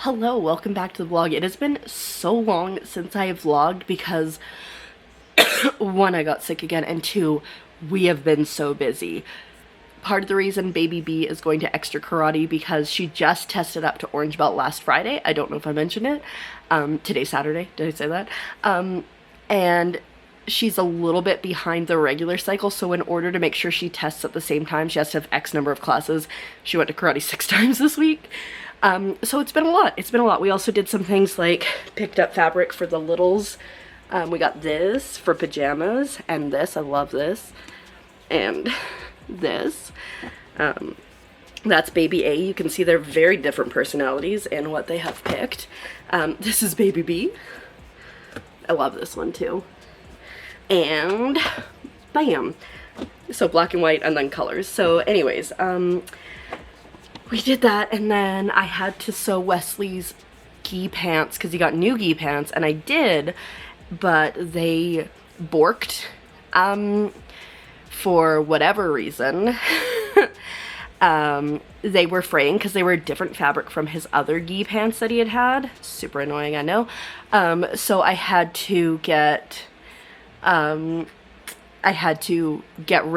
Hello, welcome back to the vlog. It has been so long since I have vlogged because one, I got sick again, and two, we have been so busy. Part of the reason baby B is going to extra karate because she just tested up to orange belt last Friday. I don't know if I mentioned it. Today's Saturday, did I say that? And she's a little bit behind the regular cycle, so in order to make sure she tests at the same time, she has to have X number of classes. She went to karate 6 times this week. So it's been a lot. It's been a lot. We also did some things like picked up fabric for the littles. We got this for pajamas, and this, I love this, and this. That's baby A. You can see they're very different personalities in what they have picked. This is baby B. I love this one too. And bam. So black and white and then colors. So anyways, we did that, and then I had to sew Wesley's gi pants because he got new gi pants, and I did, but they borked for whatever reason. They were fraying because they were a different fabric from his other gi pants that he had. Super annoying, I know. So I had to get rid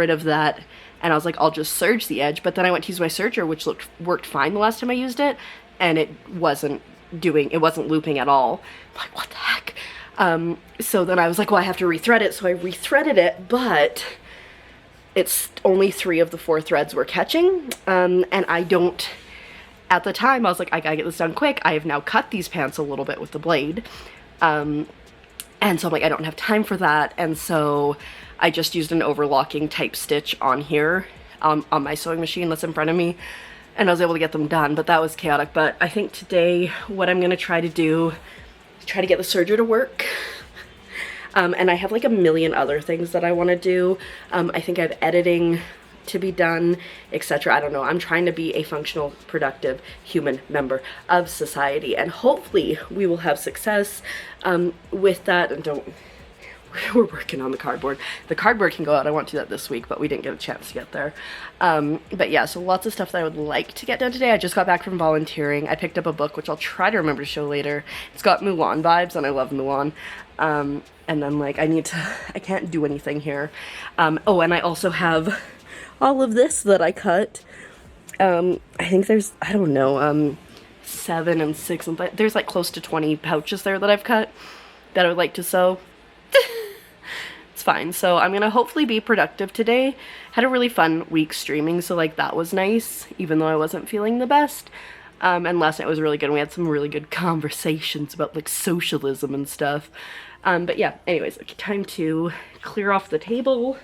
of that, and I was like, I'll just serge the edge. But then I went to use my serger, which worked fine the last time I used it, and it wasn't looping at all. I'm like, what the heck? So then I was like, well, I have to rethread it. So I rethreaded it, but it's only 3 of the 4 threads were catching. And at the time, I was like, I gotta get this done quick. I have now cut these pants a little bit with the blade. And so I'm like, I don't have time for that. And so I just used an overlocking type stitch on here, on my sewing machine that's in front of me, and I was able to get them done, but that was chaotic. But I think today what I'm gonna try to do is try to get the serger to work. And I have like a million other things that I wanna do. I think I have editing to be done, etc. I don't know. I'm trying to be a functional, productive human member of society, and hopefully we will have success with that. And we're working on the cardboard. The cardboard can go out. I want to do that this week, but we didn't get a chance to get there. But yeah, so lots of stuff that I would like to get done today. I just got back from volunteering. I picked up a book, which I'll try to remember to show later. It's got Mulan vibes, and I love Mulan. And then like I can't do anything here. Oh, and I also have all of this that I cut. I think there's, I don't know, 7 and 6, and there's like close to 20 pouches there that I've cut that I would like to sew. It's fine. So I'm gonna hopefully be productive today. Had a really fun week streaming, so like that was nice, even though I wasn't feeling the best. And last night was really good, and we had some really good conversations about like socialism and stuff. But yeah, anyways, okay, time to clear off the table.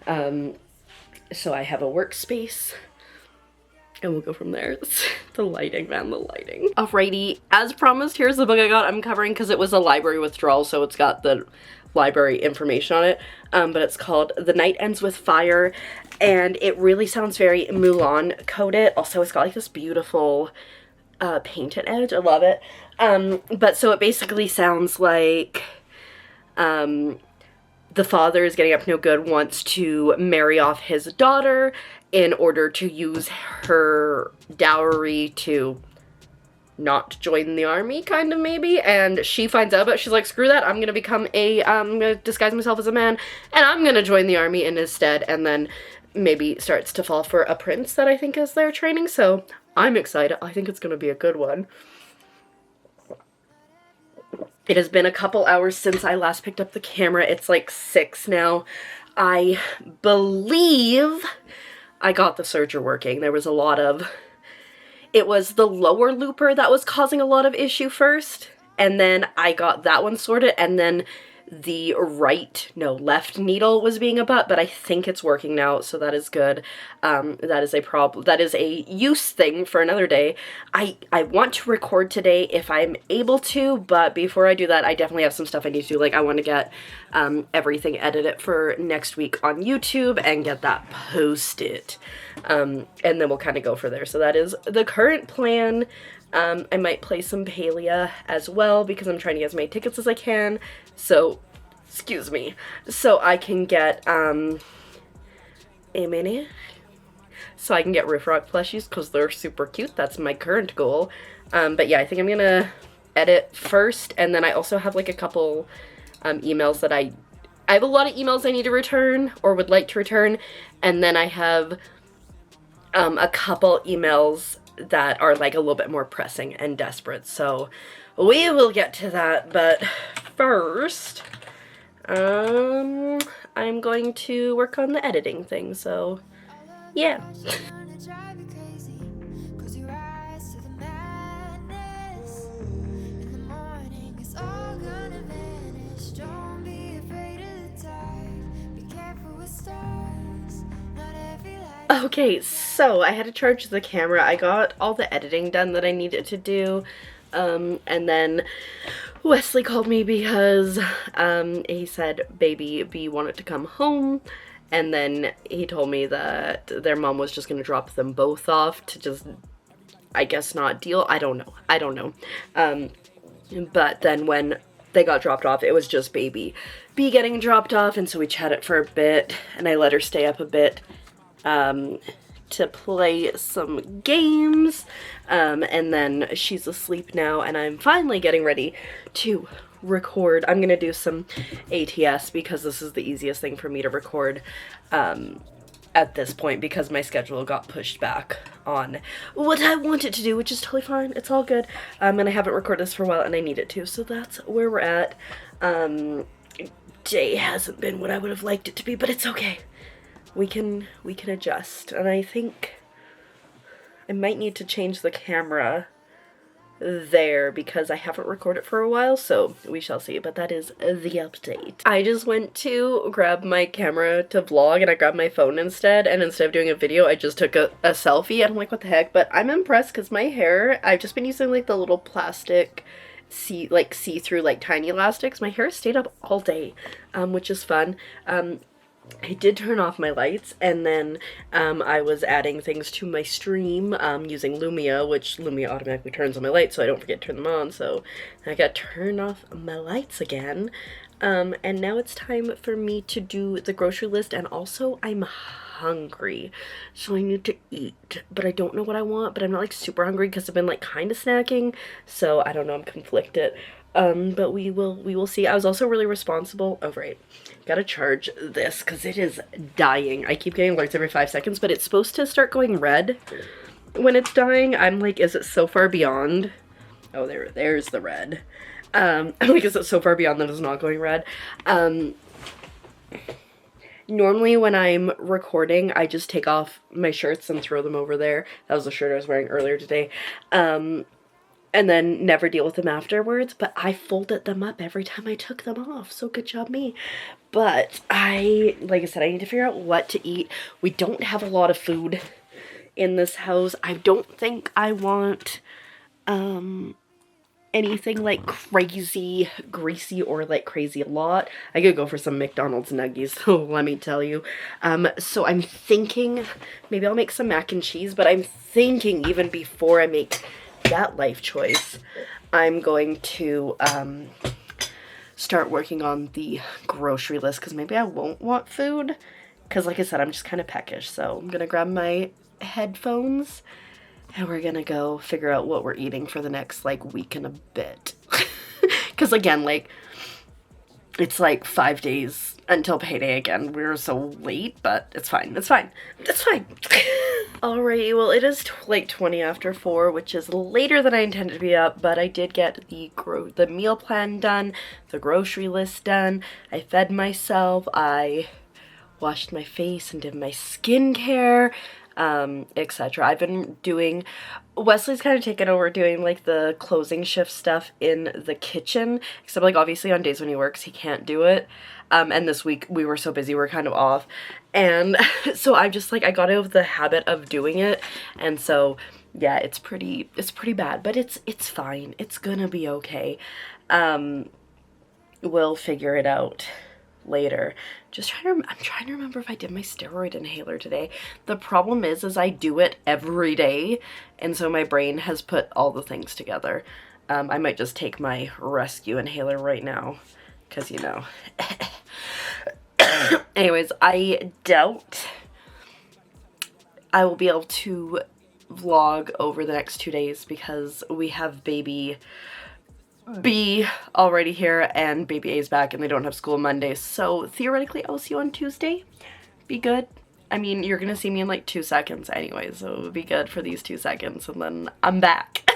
So I have a workspace, and we'll go from there. The lighting, man, the lighting. Alrighty, as promised, here's the book I got. I'm covering because it was a library withdrawal, so it's got the library information on it. But it's called The Night Ends with Fire, and it really sounds very Mulan coded. Also, it's got like this beautiful painted edge. I love it. But so it basically sounds like the father is getting up to no good, wants to marry off his daughter in order to use her dowry to not join the army, kind of, maybe. And she finds out, but she's like, screw that, I'm gonna disguise myself as a man, and I'm gonna join the army in his stead, and then maybe starts to fall for a prince that I think is their training. So I'm excited. I think it's gonna be a good one. It has been a couple hours since I last picked up the camera. It's like 6 now. I believe I got the serger working. There was a lot of... It was the lower looper that was causing a lot of issue first, and then I got that one sorted, and then the left needle was being a butt, but I think it's working now, so that is good. That is a problem. That is a use thing for another day. I want to record today if I'm able to, but before I do that, I definitely have some stuff I need to do. Like, I want to get everything edited for next week on YouTube and get that posted. And then we'll kind of go for there. So that is the current plan. I might play some Palia as well because I'm trying to get as many tickets as I can. So, excuse me. So I can get, a minute. So I can get Riff Rock plushies because they're super cute. That's my current goal. But yeah, I think I'm gonna edit first, and then I also have like a couple emails that I have a lot of emails I need to return or would like to return, and then I have a couple emails that are like a little bit more pressing and desperate. So we will get to that, but first, I'm going to work on the editing thing, so yeah. Okay, so I had to charge the camera. I got all the editing done that I needed to do, and then Wesley called me because he said baby B wanted to come home, and then he told me that their mom was just gonna drop them both off to just, I guess, not deal. I don't know. But then when they got dropped off, it was just baby B getting dropped off, and so we chatted for a bit, and I let her stay up a bit to play some games, and then she's asleep now, and I'm finally getting ready to record. I'm gonna do some ATS because this is the easiest thing for me to record at this point, because my schedule got pushed back on what I wanted to do, which is totally fine. It's all good. And I haven't recorded this for a while, and I need it to, so that's where we're at. Day hasn't been what I would have liked it to be, but it's okay. We can adjust, and I think I might need to change the camera there because I haven't recorded for a while, so we shall see, but that is the update. I just went to grab my camera to vlog, and I grabbed my phone instead, and instead of doing a video, I just took a selfie, and I'm like, what the heck? But I'm impressed because my hair, I've just been using like the little plastic see-through like tiny elastics. My hair stayed up all day, which is fun. I did turn off my lights, and then I was adding things to my stream using Lumia, which Lumia automatically turns on my lights so I don't forget to turn them on, so I got to turn off my lights again. And now it's time for me to do the grocery list, and also I'm hungry, so I need to eat, but I don't know what I want, but I'm not like super hungry because I've been like kind of snacking, so I don't know, I'm conflicted. But we will see. I was also really responsible. Oh, right. Gotta charge this because it is dying. I keep getting alerts every 5 seconds, but it's supposed to start going red when it's dying. I'm like, is it so far beyond? Oh, there's the red. I'm like, is it so far beyond that it's not going red? Normally when I'm recording, I just take off my shirts and throw them over there. That was the shirt I was wearing earlier today. And then never deal with them afterwards, but I folded them up every time I took them off, so good job me. But like I said, I need to figure out what to eat. We don't have a lot of food in this house. I don't think I want anything like crazy greasy or like crazy a lot. I could go for some McDonald's nuggies, so let me tell you. So I'm thinking maybe I'll make some mac and cheese, but I'm thinking even before I make that life choice, I'm going to start working on the grocery list, because maybe I won't want food, because like I said, I'm just kind of peckish. So I'm gonna grab my headphones and we're gonna go figure out what we're eating for the next like week and a bit. Because again, like, it's like 5 days until payday again. We're so late, but it's fine. It's fine. It's fine. Alrighty, well, it is like 20 after 4, which is later than I intended to be up, but I did get the meal plan done, the grocery list done. I fed myself. I washed my face and did my skincare, etc. I've been doing, Wesley's kind of taken over doing like the closing shift stuff in the kitchen, except like obviously on days when he works he can't do it, and this week we were so busy, we're kind of off, and so I'm just like, I got out of the habit of doing it, and so yeah, it's pretty bad, but it's fine, it's gonna be okay. We'll figure it out later. I'm trying to remember if I did my steroid inhaler today. The problem is I do it every day, and so my brain has put all the things together. I might just take my rescue inhaler right now, because you know. Anyways, I doubt I will be able to vlog over the next 2 days because we have baby B already here and baby A is back and they don't have school Monday. So theoretically I'll see you on Tuesday. Be good. I mean, you're gonna see me in like 2 seconds anyway, so it'll be good for these 2 seconds and then I'm back.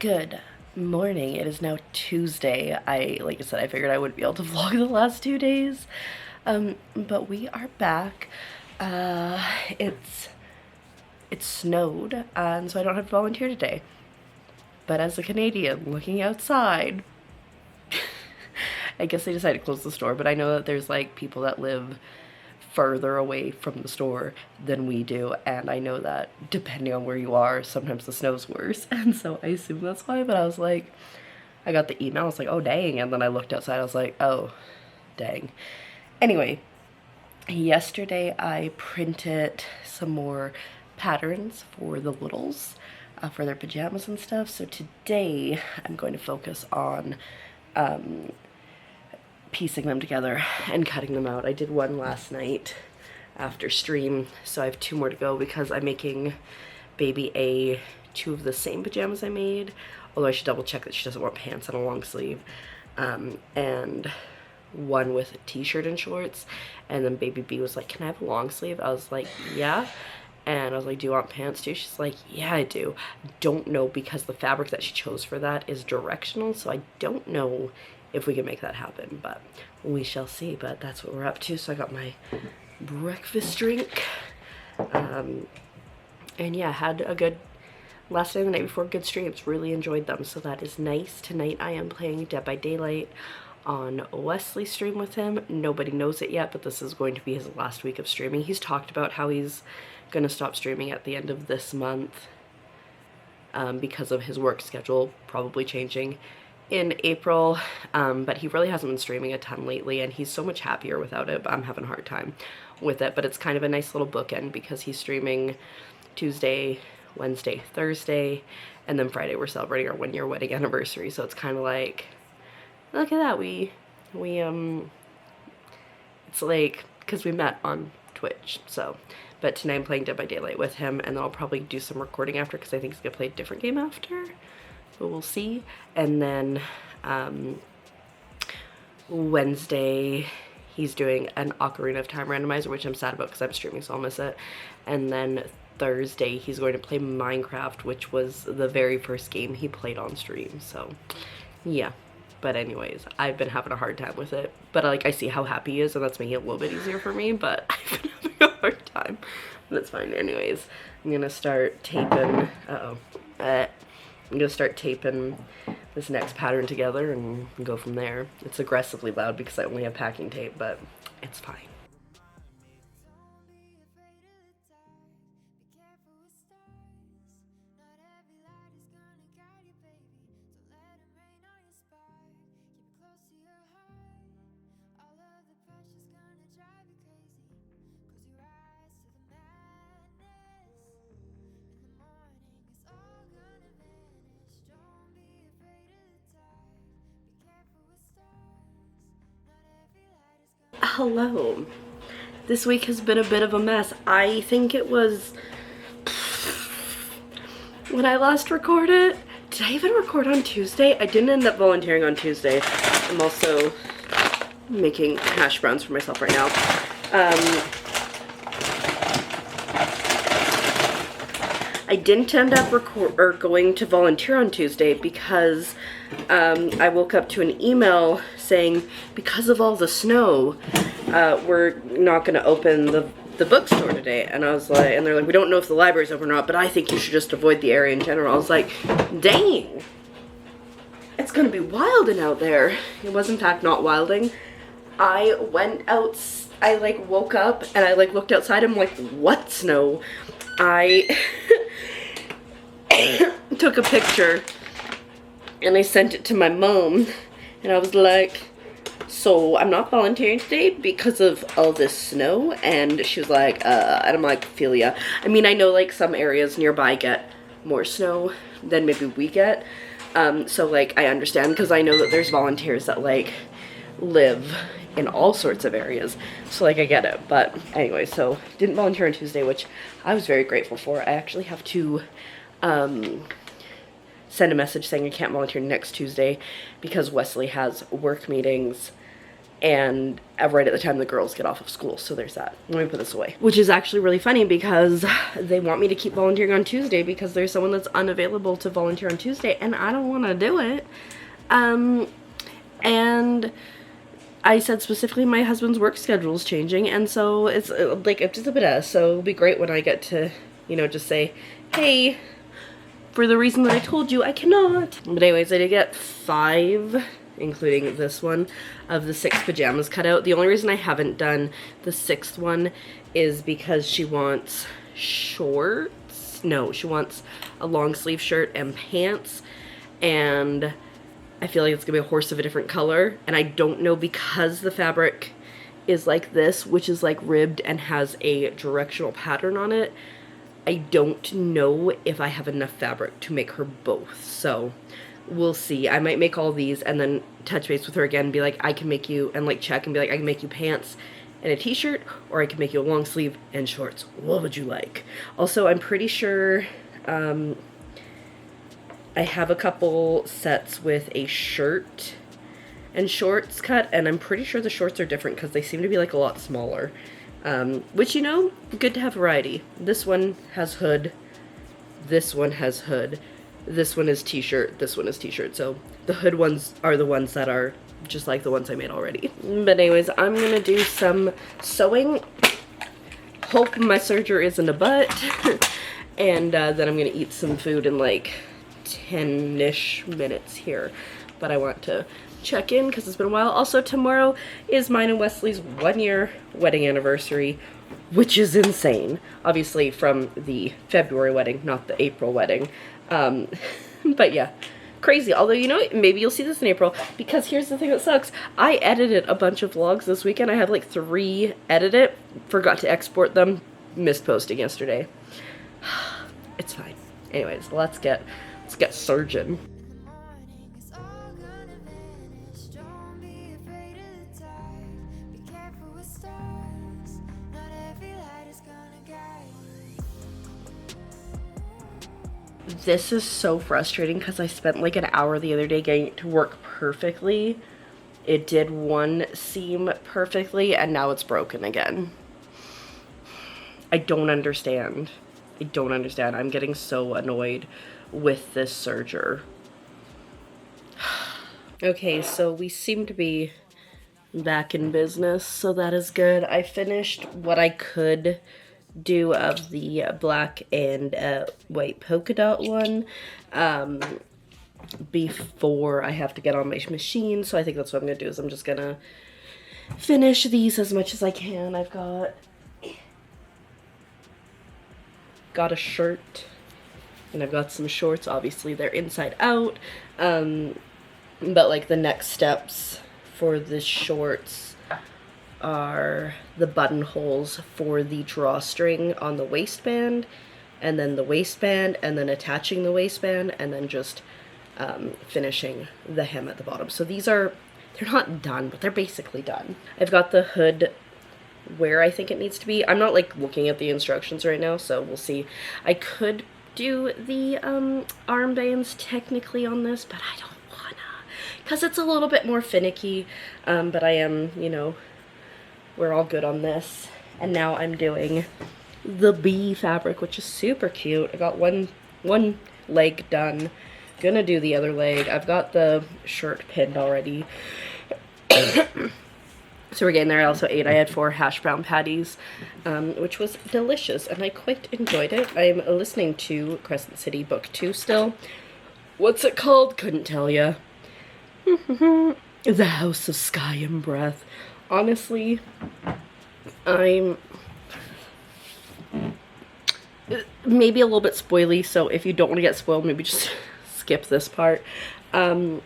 Good morning. It is now Tuesday. Like I said, I figured I wouldn't be able to vlog the last 2 days. But we are back. It snowed, and so I don't have to volunteer today. But as a Canadian looking outside, I guess they decided to close the store, but I know that there's like people that live further away from the store than we do, and I know that depending on where you are, sometimes the snow's worse, and so I assume that's why. But I was like, I got the email, I was like, oh dang, and then I looked outside, I was like, oh dang. Anyway, yesterday I printed some more patterns for the littles for their pajamas and stuff, so today I'm going to focus on piecing them together and cutting them out. I did one last night after stream, so I have 2 more to go because I'm making baby A 2 of the same pajamas I made, although I should double check that she doesn't want pants and a long sleeve, and one with a t-shirt and shorts. And then baby B was like, can I have a long sleeve? I was like, yeah. And I was like, do you want pants too? She's like, yeah, I do. Don't know, because the fabric that she chose for that is directional, so I don't know if we can make that happen, but we shall see. But that's what we're up to. So I got my breakfast drink, and yeah, had a good last night and the night before, good streams, really enjoyed them, so that is nice. Tonight I am playing Dead by Daylight on Wesley stream with him. Nobody knows it yet, but this is going to be his last week of streaming. He's talked about how he's gonna stop streaming at the end of this month because of his work schedule probably changing in April, but he really hasn't been streaming a ton lately, and he's so much happier without it, but I'm having a hard time with it. But it's kind of a nice little bookend because he's streaming Tuesday, Wednesday, Thursday, and then Friday we're celebrating our 1-year wedding anniversary, so it's kind of like, look at that, it's like, because we met on Twitch, so. But tonight I'm playing Dead by Daylight with him, and then I'll probably do some recording after because I think he's gonna play a different game after, but we'll see. And then Wednesday he's doing an Ocarina of Time randomizer, which I'm sad about because I'm streaming, so I'll miss it. And then Thursday he's going to play Minecraft, which was the very first game he played on stream, so yeah. But anyways, I've been having a hard time with it, but like I see how happy he is, and that's making it a little bit easier for me, but I've been having a hard time. That's fine. Anyways, I'm gonna start taping, I'm gonna start taping this next pattern together and go from there. It's aggressively loud because I only have packing tape, but it's fine. Hello. This week has been a bit of a mess. I think it was when I last recorded. Did I even record on Tuesday? I didn't end up volunteering on Tuesday. I'm also making hash browns for myself right now. I didn't end up going to volunteer on Tuesday because I woke up to an email saying because of all the snow, we're not going to open the bookstore today. And I was like, and they're like, we don't know if the library's open or not, but I think you should just avoid the area in general. I was like, dang, it's going to be wilding out there. It was in fact not wilding. I went out, I like woke up and I like looked outside. I'm like, what snow? I took a picture and I sent it to my mom, and I was like, so I'm not volunteering today because of all this snow. And she was like, and I'm like, feel ya. I mean, I know like some areas nearby get more snow than maybe we get, so like I understand, because I know that there's volunteers that like live in all sorts of areas. So like I get it. But anyway, so didn't volunteer on Tuesday, which I was very grateful for. I actually have to send a message saying I can't volunteer next Tuesday because Wesley has work meetings and right at the time the girls get off of school. So there's that. Let me put this away. Which is actually really funny because they want me to keep volunteering on Tuesday because there's someone that's unavailable to volunteer on Tuesday and I don't want to do it. And I said specifically my husband's work schedule is changing, and so it's like it's just a bit of, so it'll be great when I get to, you know, just say, hey, for the reason that I told you, I cannot. But anyways, I did get 5, including this one, of the 6 pajamas cut out. The only reason I haven't done the 6th one is because she wants shorts. No, she wants a long sleeve shirt and pants, and I feel like it's gonna be a horse of a different color, and I don't know, because the fabric is like this, which is like ribbed and has a directional pattern on it. I don't know if I have enough fabric to make her both, so we'll see. I might make all these and then touch base with her again and be like, I can make you, and like check and be like, I can make you pants and a t-shirt, or I can make you a long sleeve and shorts. What would you like? Also, I'm pretty sure I have a couple sets with a shirt and shorts cut, and I'm pretty sure the shorts are different because they seem to be like a lot smaller. Which, you know, good to have variety. This one has hood, this one has hood, this one is t-shirt, this one is t-shirt. So the hood ones are the ones that are just like the ones I made already. But anyways, I'm gonna do some sewing. Hope my serger isn't a butt. And then I'm gonna eat some food in like 10-ish minutes here, but I want to check in because it's been a while. Also, tomorrow is mine and Wesley's 1-year wedding anniversary, which is insane. Obviously from the February wedding, not the April wedding. But yeah, crazy. Although, you know, maybe you'll see this in April, because here's the thing that sucks. I edited a bunch of vlogs this weekend. I have like 3 edited, forgot to export them, missed posting yesterday. It's fine. Anyways, let's get surging. This is so frustrating because I spent like an hour the other day getting it to work perfectly. It did one seam perfectly and now it's broken again. I don't understand. I don't understand. I'm getting so annoyed with this serger. Okay, so we seem to be back in business, so that is good. I finished what I could do of the black and white polka dot one before I have to get on my machine, so I think that's what I'm gonna do, is I'm just gonna finish these as much as I can. I've got a shirt and I've got some shorts. Obviously they're inside out, but like the next steps for the shorts are the buttonholes for the drawstring on the waistband, and then the waistband, and then attaching the waistband, and then just finishing the hem at the bottom. So these are, they're not done, but they're basically done. I've got the hood where I think it needs to be. I'm not like looking at the instructions right now, so we'll see. I could do the armbands technically on this, but I don't wanna, because it's a little bit more finicky, but I am, you know, we're all good on this. And now I'm doing the bee fabric, which is super cute. I got one leg done. Gonna do the other leg. I've got the shirt pinned already. So we're getting there. I also ate. I had 4 hash brown patties, which was delicious, and I quite enjoyed it. I'm listening to Crescent City Book 2 still. What's it called? Couldn't tell ya. The House of Sky and Breath. Honestly, I'm maybe a little bit spoily, so if you don't want to get spoiled, maybe just skip this part. In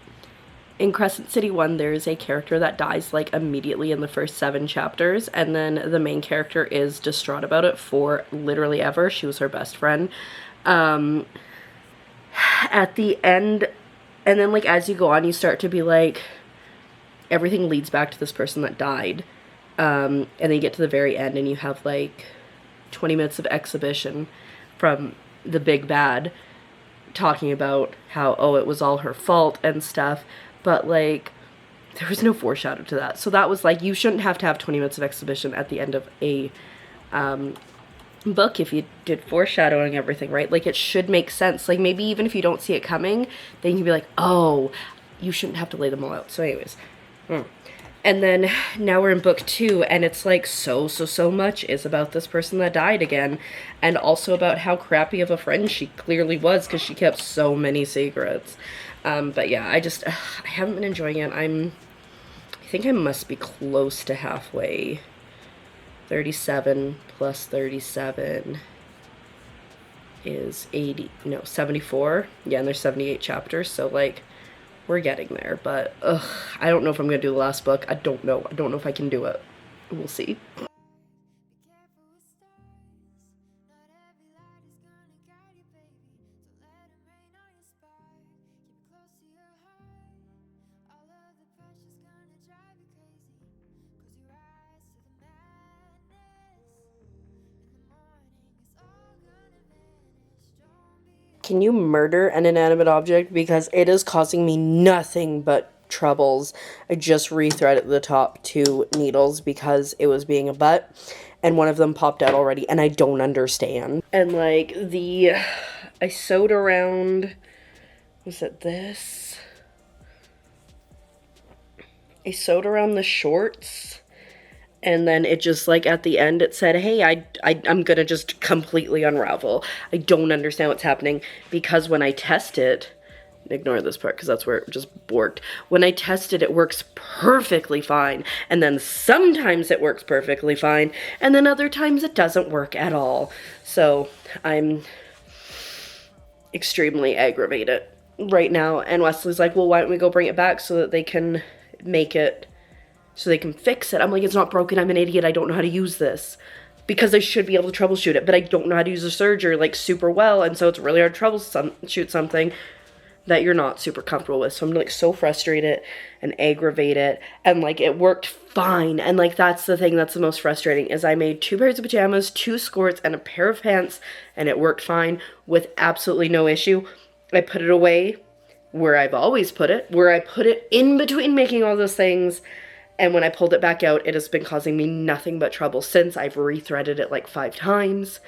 Crescent City 1, there is a character that dies like immediately in the first 7 chapters, and then the main character is distraught about it for literally ever. She was her best friend. At the end, and then like as you go on, you start to be like, everything leads back to this person that died. And then you get to the very end and you have like 20 minutes of exhibition from the big bad talking about how, oh, it was all her fault and stuff. But like, there was no foreshadow to that. So that was like, you shouldn't have to have 20 minutes of exhibition at the end of a book if you did foreshadowing everything, right? Like, it should make sense. Like, maybe even if you don't see it coming, then you can be like, oh, you shouldn't have to lay them all out. So anyways. And then now we're in book 2, and it's like so much is about this person that died again, and also about how crappy of a friend she clearly was because she kept so many secrets. But yeah, I haven't been enjoying it. I think I must be close to halfway. 37 plus 37 is 74. Yeah, and there's 78 chapters, so like, we're getting there, but I don't know if I'm gonna do the last book. I don't know if I can do it. We'll see. Can you murder an inanimate object? Because it is causing me nothing but troubles. I just rethreaded the top 2 needles because it was being a butt, and one of them popped out already, and I don't understand. And like, I sewed around, was it this? I sewed around the shorts, and then it just, like, at the end, it said, hey, I'm gonna just completely unravel. I don't understand what's happening, because when I test it, ignore this part, because that's where it just worked. When I test it, it works perfectly fine, and then sometimes it works perfectly fine, and then other times it doesn't work at all. So, I'm extremely aggravated right now, and Wesley's like, well, why don't we go bring it back so that they can make it, so they can fix it. I'm like, it's not broken, I'm an idiot, I don't know how to use this. Because I should be able to troubleshoot it, but I don't know how to use a serger, like, super well, and so it's really hard to troubleshoot something that you're not super comfortable with. So I'm, like, so frustrated and aggravated, and, like, it worked fine, and, like, that's the thing that's the most frustrating, is I made 2 pairs of pajamas, 2 skirts, and a pair of pants, and it worked fine with absolutely no issue. I put it away where I've always put it, where I put it in between making all those things. And when I pulled it back out, it has been causing me nothing but trouble since. I've rethreaded it like 5 times.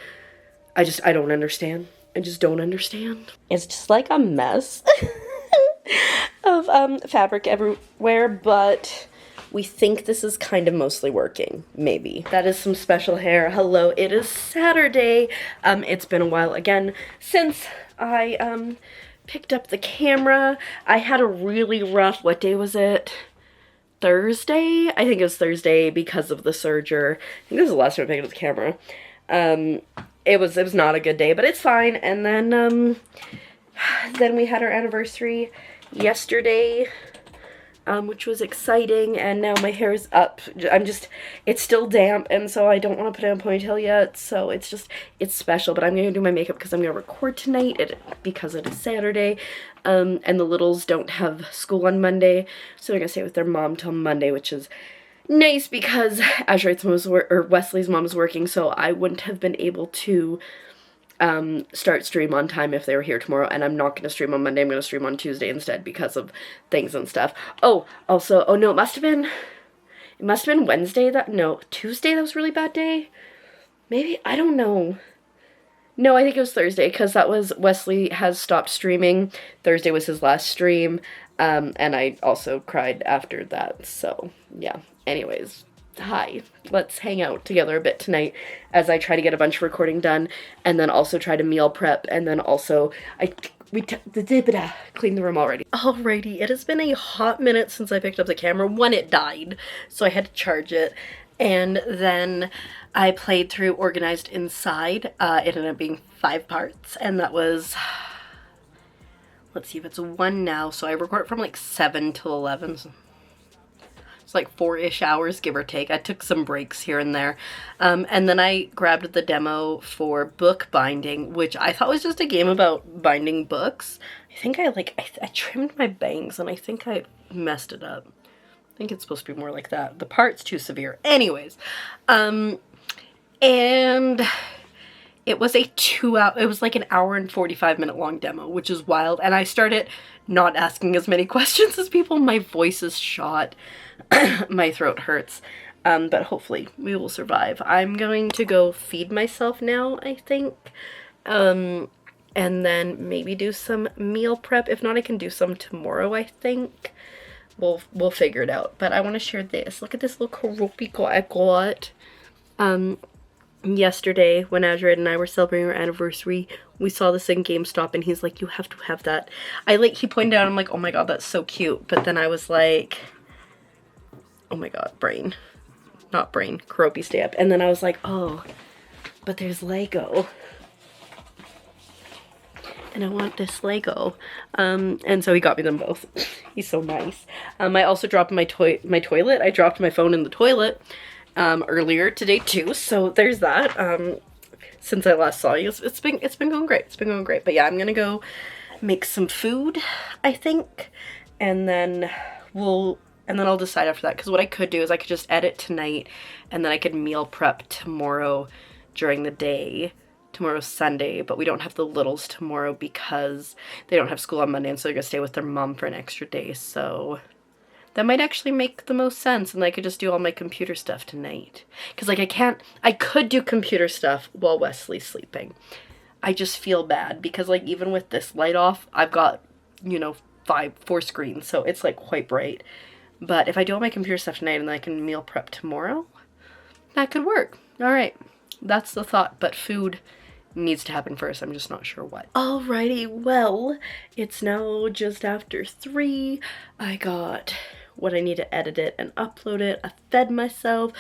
I don't understand. I just don't understand. It's just like a mess of fabric everywhere, but we think this is kind of mostly working, maybe. That is some special hair. Hello, it is Saturday. It's been a while again since I picked up the camera. I had a really rough, what day was it? Thursday? I think it was Thursday because of the serger. I think this was the last time I picked up the camera. It was not a good day, but it's fine. And then we had our anniversary yesterday, which was exciting, and now my hair is up. It's still damp, and so I don't want to put it in a ponytail yet, so it's special, but I'm going to do my makeup because I'm going to record tonight because it is Saturday, and the littles don't have school on Monday, so they're going to stay with their mom till Monday, which is nice because Wesley's mom is working, so I wouldn't have been able to start stream on time if they were here tomorrow, and I'm not going to stream on Monday. I'm going to stream on Tuesday instead because of things and stuff. Oh, also, oh no, it must have been Wednesday Tuesday that was a really bad day. Maybe, I don't know. No, I think it was Thursday, because that was, Wesley has stopped streaming. Thursday was his last stream, and I also cried after that, so, yeah. Anyways, hi. Let's hang out together a bit tonight as I try to get a bunch of recording done, and then also try to meal prep, and then also, clean the room already. Alrighty, it has been a hot minute since I picked up the camera when it died, so I had to charge it. And then I played through Organized Inside. It ended up being 5 parts, and that was, let's see if it's 1 now, so I record from like 7 till 11, so it's like 4-ish hours, give or take. I took some breaks here and there, and then I grabbed the demo for book binding, which I thought was just a game about binding books. I think I trimmed my bangs, and I think I messed it up. think it's supposed to be more like that. The part's too severe. Anyways, and it was it was like an hour and 45-minute long demo, which is wild. And I started not asking as many questions as people. My voice is shot. My throat hurts. But hopefully we will survive. I'm going to go feed myself now, I think. And then maybe do some meal prep. If not, I can do some tomorrow, I think. We'll figure it out. But I want to share this. Look at this little Karopiko I got. Yesterday, when Azrid and I were celebrating our anniversary, we saw this in GameStop, and he's like, you have to have that. He pointed out, I'm like, oh my god, that's so cute. But then I was like, oh my god, brain. Not brain, Karopi, stay up. And then I was like, oh, but there's Lego. And I want this Lego. And so he got me them both. He's so nice. I also dropped my toilet. I dropped my phone in the toilet earlier today too. So there's that. Since I last saw you, it's been going great. It's been going great. But yeah, I'm gonna go make some food, I think, and then I'll decide after that. Because what I could do is I could just edit tonight, and then I could meal prep tomorrow during the day. Tomorrow's Sunday, but we don't have the littles tomorrow because they don't have school on Monday, and so they're gonna stay with their mom for an extra day. So that might actually make the most sense, and I could just do all my computer stuff tonight. Because like I could do computer stuff while Wesley's sleeping. I just feel bad because like even with this light off, I've got, you know, 4 screens, so it's like quite bright. But if I do all my computer stuff tonight and then I can meal prep tomorrow, that could work. All right, that's the thought, but food needs to happen first. I'm just not sure what. Alrighty, well, it's now just after 3. I got what I need to edit it and upload it. I fed myself.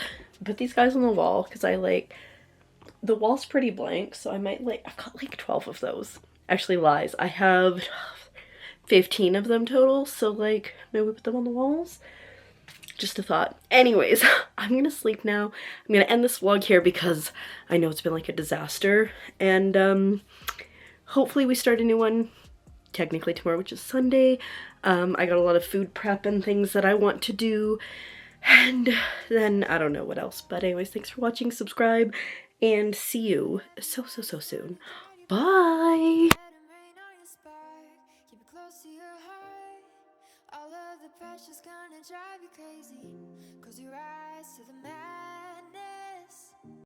Put these guys on the wall because the wall's pretty blank, so I might I've got like 12 of those. Actually, lies. I have 15 of them total, so like maybe we put them on the walls. Just a thought. Anyways, I'm gonna sleep now. I'm gonna end this vlog here because I know it's been like a disaster, and hopefully we start a new one technically tomorrow, which is Sunday. I got a lot of food prep and things that I want to do, and then I don't know what else. But anyways, thanks for watching, subscribe, and see you so soon. Bye! All of the pressure's gonna drive you crazy. Close your eyes to the madness.